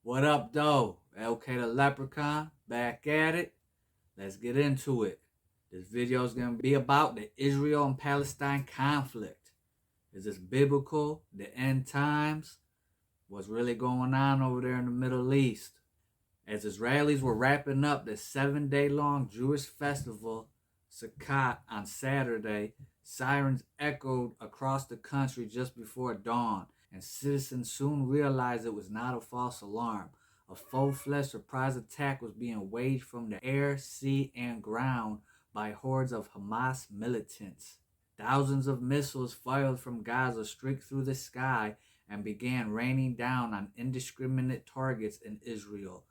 What up, though? LK the Leprechaun, back at it. Let's get into it. This video is going to be about the Israel and Palestine conflict. Is this biblical? The end times? What's really going on over there in the Middle East? As Israelis were wrapping up the 7-day-long Jewish festival, Sukkot, on Saturday, sirens echoed across the country just before dawn, and citizens soon realized it was not a false alarm. A full-fledged surprise attack was being waged from the air, sea, and ground by hordes of Hamas militants. Thousands of missiles fired from Gaza streaked through the sky and began raining down on indiscriminate targets in Israel,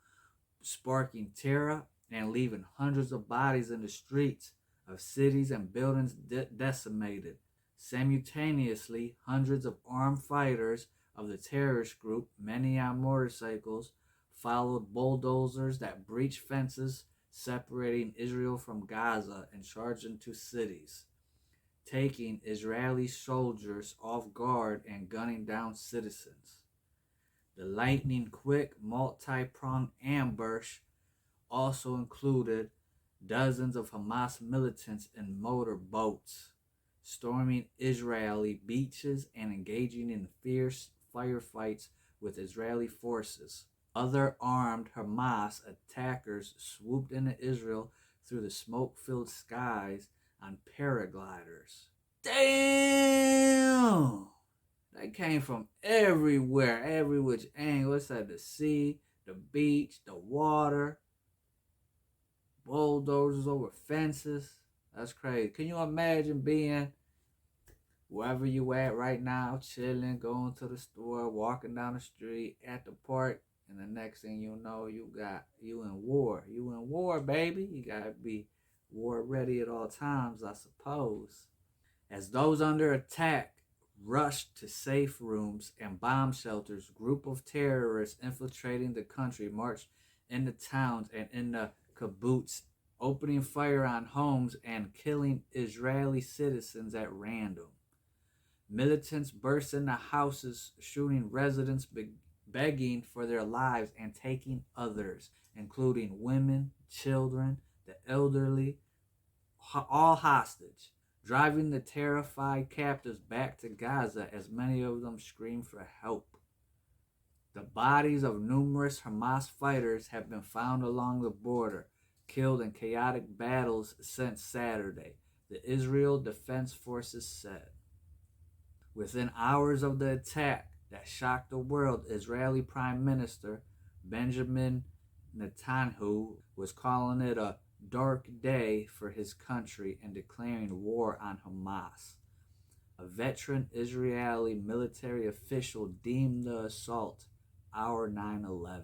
sparking terror and leaving hundreds of bodies in the streets of cities and buildings decimated. Simultaneously, hundreds of armed fighters of the terrorist group, many on motorcycles, followed bulldozers that breached fences separating Israel from Gaza and charged into cities, taking Israeli soldiers off guard and gunning down citizens. The lightning-quick, multi-pronged ambush also included dozens of Hamas militants in motor boats, storming Israeli beaches and engaging in fierce firefights with Israeli forces. Other armed Hamas attackers swooped into Israel through the smoke-filled skies on paragliders. Damn! They came from everywhere, every which angle. It's at the sea, the beach, the water, bulldozers over fences. That's crazy. Can you imagine being wherever you at right now, chilling, going to the store, walking down the street, at the park, and the next thing you know, you in war. You in war, baby. You gotta be war ready at all times, I suppose. As those under attack rushed to safe rooms and bomb shelters, group of terrorists infiltrating the country marched into towns and in the kibbutz, opening fire on homes and killing Israeli citizens at random. Militants burst into houses, shooting residents, begging for their lives and taking others, including women, children, the elderly, all hostage, driving the terrified captives back to Gaza as many of them scream for help. The bodies of numerous Hamas fighters have been found along the border, killed in chaotic battles since Saturday, the Israel Defense Forces said. Within hours of the attack that shocked the world, Israeli Prime Minister Benjamin Netanyahu was calling it a dark day for his country and declaring war on Hamas. A veteran Israeli military official deemed the assault our 9/11.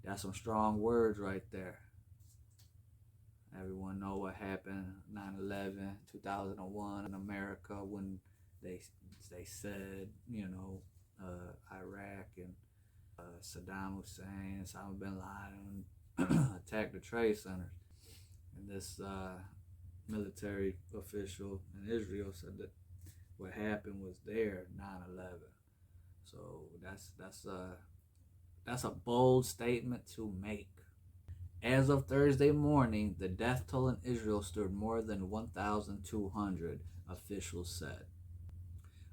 That's some strong words right there. Everyone know what happened 9/11, 2001 in America when they said, Iraq and Saddam Hussein, Osama bin Laden attacked the trade centers. And this military official in Israel said that what happened was their 9/11. So that's a bold statement to make. As of Thursday morning, the death toll in Israel stood more than 1,200, officials said.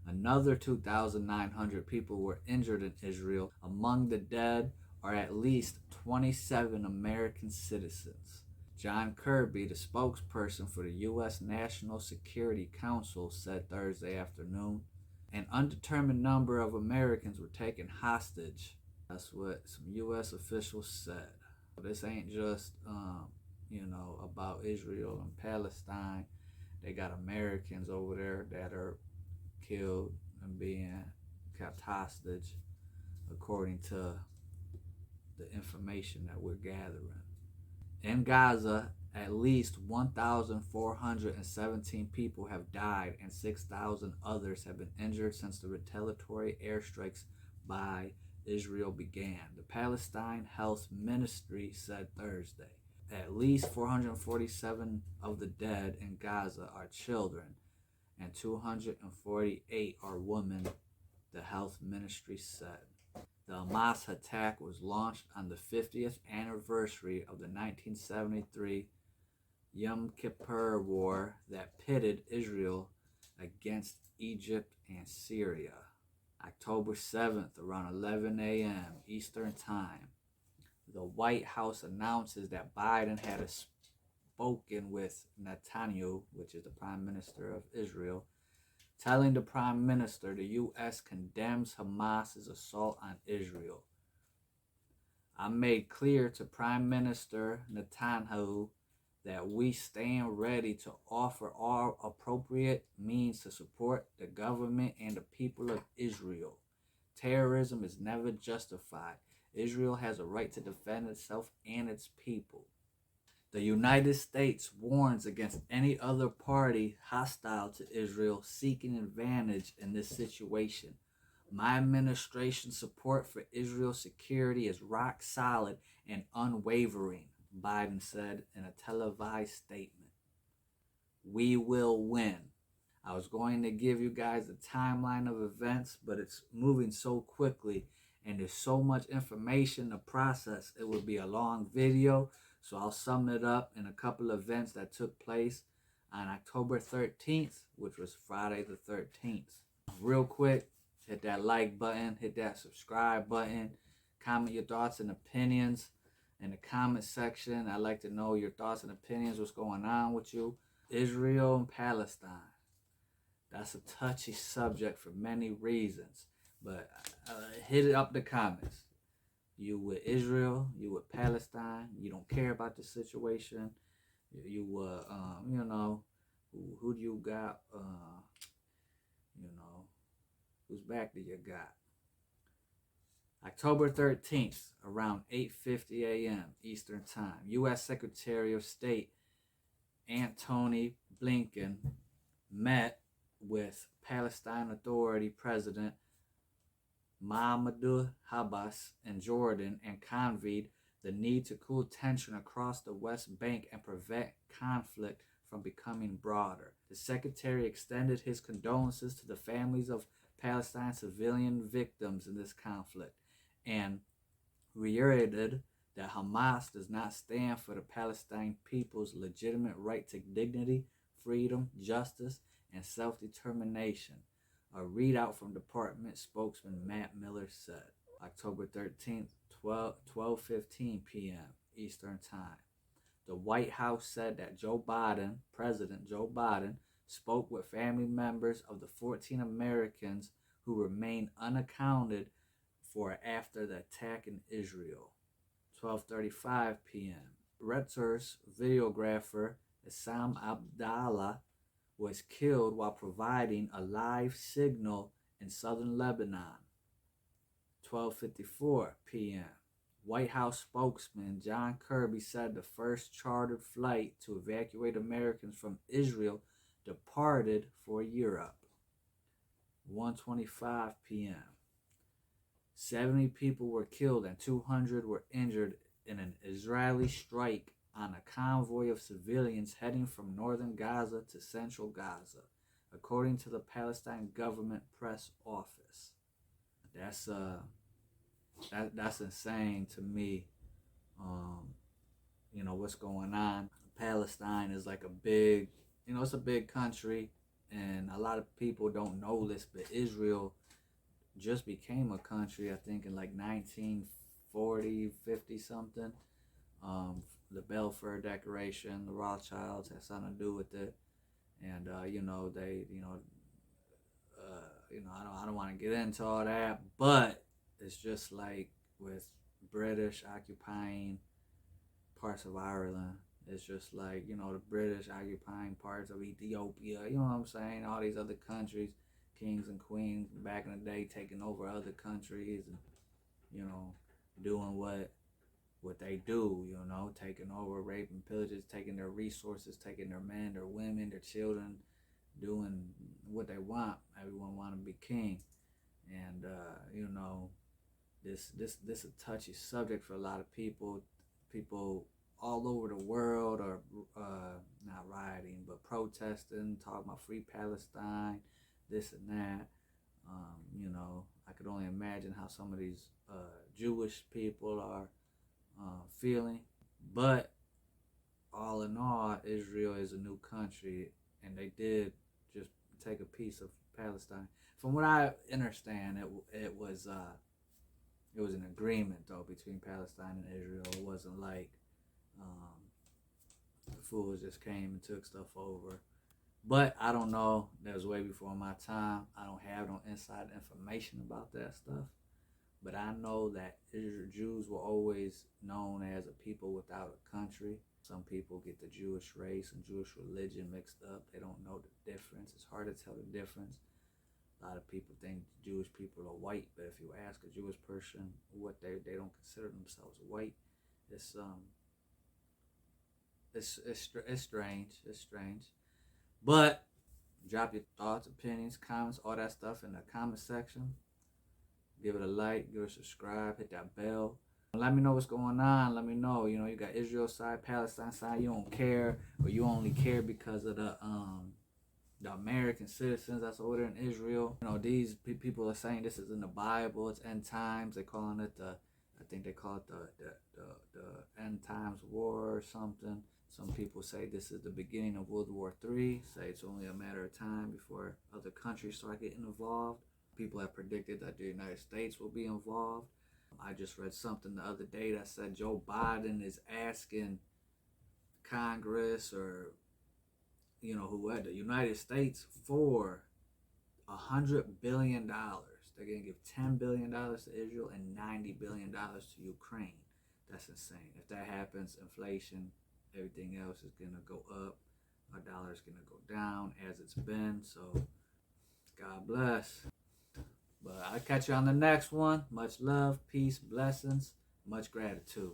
Another 2,900 people were injured in Israel. Among the dead are at least 27 American citizens. John Kirby, the spokesperson for the U.S. National Security Council, said Thursday afternoon. An undetermined number of Americans were taken hostage. That's what some U.S. officials said. This ain't just, about Israel and Palestine. They got Americans over there that are killed and being kept hostage, according to the information that we're gathering. In Gaza, at least 1,417 people have died and 6,000 others have been injured since the retaliatory airstrikes by Israel began, the Palestine Health Ministry said Thursday. At least 447 of the dead in Gaza are children, and 248 are women, the health ministry said. The Hamas attack was launched on the 50th anniversary of the 1973 Yom Kippur War that pitted Israel against Egypt and Syria. October 7th, around 11 a.m. Eastern Time, the White House announces that Biden had spoken with Netanyahu, which is the Prime Minister of Israel, telling the Prime Minister the U.S. condemns Hamas's assault on Israel. I made clear to Prime Minister Netanyahu that we stand ready to offer all appropriate means to support the government and the people of Israel. Terrorism is never justified. Israel has a right to defend itself and its people. The United States warns against any other party hostile to Israel seeking advantage in this situation. My administration's support for Israel's security is rock solid and unwavering, Biden said in a televised statement. We will win. I was going to give you guys a timeline of events, but it's moving so quickly and there's so much information to process. It would be a long video, so I'll sum it up in a couple of events that took place on October 13th, which was Friday the 13th. Real quick, hit that like button, hit that subscribe button, comment your thoughts and opinions in the comment section. I'd like to know your thoughts and opinions, what's going on with you. Israel and Palestine. That's a touchy subject for many reasons, but hit it up in the comments. You with Israel, you with Palestine, you don't care about the situation. You you know, who do you got, you know, whose back do you got? October 13th, around 8:50 a.m. Eastern Time, U.S. Secretary of State Antony Blinken met with Palestine Authority President Mahmoud Hammas in Jordan and conveyed the need to cool tension across the West Bank and prevent conflict from becoming broader. The secretary extended his condolences to the families of Palestine civilian victims in this conflict and reiterated that Hamas does not stand for the Palestine people's legitimate right to dignity, freedom, justice, and self-determination. A readout from Department spokesman Matt Miller said. October 13th, 12:15 p.m. Eastern Time. The White House said that President Joe Biden, spoke with family members of the 14 Americans who remain unaccounted for after the attack in Israel. 12:35 p.m. Reuters videographer Issam Abdallah was killed while providing a live signal in southern Lebanon. 12:54 p.m. White House spokesman John Kirby said the first chartered flight to evacuate Americans from Israel departed for Europe. 1:25 p.m. 70 people were killed and 200 were injured in an Israeli strike on a convoy of civilians heading from northern Gaza to central Gaza, according to the Palestine government press office. That's insane to me. You know what's going on. Palestine is like a big, it's a big country, and a lot of people don't know this, but Israel just became a country, I think, in like 1940, 50 something. The Balfour Declaration, the Rothschilds had something to do with it, and I don't want to get into all that, but it's just like with British occupying parts of Ireland. It's just like, the British occupying parts of Ethiopia, you know what I'm saying? All these other countries, kings and queens back in the day taking over other countries and, doing what they do, taking over, raping, pillaging, taking their resources, taking their men, their women, their children, doing what they want. Everyone want to be king. And, this a touchy subject for a lot of people. People all over the world are not rioting, but protesting, talking about free Palestine, this and that. I could only imagine how some of these Jewish people are feeling. But all in all, Israel is a new country, and they did just take a piece of Palestine. From what I understand, it was an agreement though between Palestine and Israel. It wasn't like the fools just came and took stuff over. But I don't know. That was way before my time. I don't have no inside information about that stuff. But I know that Jews were always known as a people without a country. Some people get the Jewish race and Jewish religion mixed up. They don't know the difference. It's hard to tell the difference. A lot of people think Jewish people are white, but if you ask a Jewish person what they don't consider themselves white. It's strange. It's strange. But drop your thoughts, opinions, comments, all that stuff in the comment section. Give it a like, give it a subscribe, hit that bell. Let me know what's going on. Let me know. You know, you got Israel side, Palestine side. You don't care, or you only care because of the American citizens that's over there in Israel. You know, these people are saying this is in the Bible. It's end times. They're calling it I think they call it the end times war or something. Some people say this is the beginning of World War III. Say it's only a matter of time before other countries start getting involved. People have predicted that the United States will be involved. I just read something the other day that said Joe Biden is asking Congress or, you know, whoever, the United States for $100 billion. They're going to give $10 billion to Israel and $90 billion to Ukraine. That's insane. If that happens, inflation, everything else is going to go up. Our dollar is going to go down as it's been. So, God bless. But I'll catch you on the next one. Much love, peace, blessings, much gratitude.